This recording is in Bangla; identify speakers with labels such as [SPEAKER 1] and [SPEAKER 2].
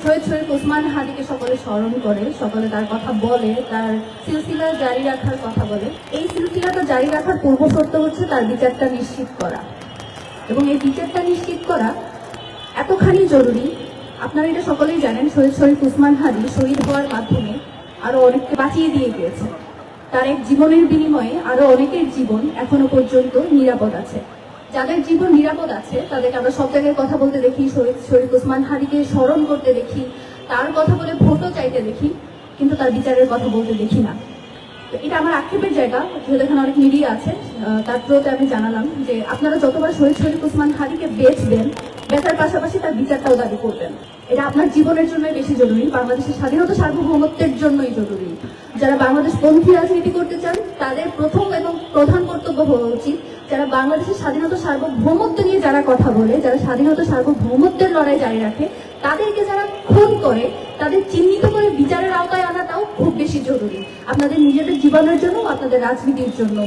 [SPEAKER 1] শহীদ শরীফ ওসমান হাদিকে সকলে স্মরণ করে, সকলে তার কথা বলে, তার সিলসিলা জারি রাখার কথা বলে। এই সিলসিলাটা জারি রাখার পূর্ব শর্ত হচ্ছে তার বিচারটা নিশ্চিত করা, এবং এই বিচারটা নিশ্চিত করা এতখানি জরুরি। আপনারা এটা সকলেই জানেন, শহীদ শরীফ ওসমান হাদি শহীদ হওয়ার মাধ্যমে আরো অনেককে বাঁচিয়ে দিয়ে গিয়েছে। তার এক জীবনের বিনিময়ে আরো অনেকের জীবন এখনো পর্যন্ত নিরাপদ আছে। যাদের জীবন নিরাপদ আছে তাদেরকে আমরা সব জায়গায় কথা বলতে দেখি, শহীদ শরীফ ওসমান হাদিকে স্মরণ করতে দেখি, তার কথা বলে ভোটও চাইতে দেখি, কিন্তু তার বিচারের কথা বলতে দেখি না। তো এটা আমার আক্ষেপের জায়গা। যেহেতু এখানে অনেক মিডিয়া আছে, তার থ্রুতে আমি জানালাম যে আপনারা যতবার শহীদ শরীফ ওসমান হাদিকে বেচবেন, বেচার পাশাপাশি তার বিচারটাও দাবি করবেন। এটা আপনার জীবনের জন্যই বেশি জরুরি, বাংলাদেশের স্বাধীনতা সার্বভৌমত্বের জন্যই জরুরি। যারা বাংলাদেশ পন্থী রাজনীতি করতে চান তাদের প্রথম এবং প্রধান কর্তব্য হওয়া উচিত, যারা বাংলাদেশের স্বাধীনতা সার্বভৌমত্ব নিয়ে যারা কথা বলে, যারা স্বাধীনতা সার্বভৌমত্বের লড়াই জারি রাখে, তাদেরকে যারা খুন করে তাদের চিহ্নিত করে বিচারের আওতায় আনাটাও খুব বেশি জরুরি, আপনাদের নিজেদের জীবনের জন্য, আপনাদের রাজনীতির জন্য।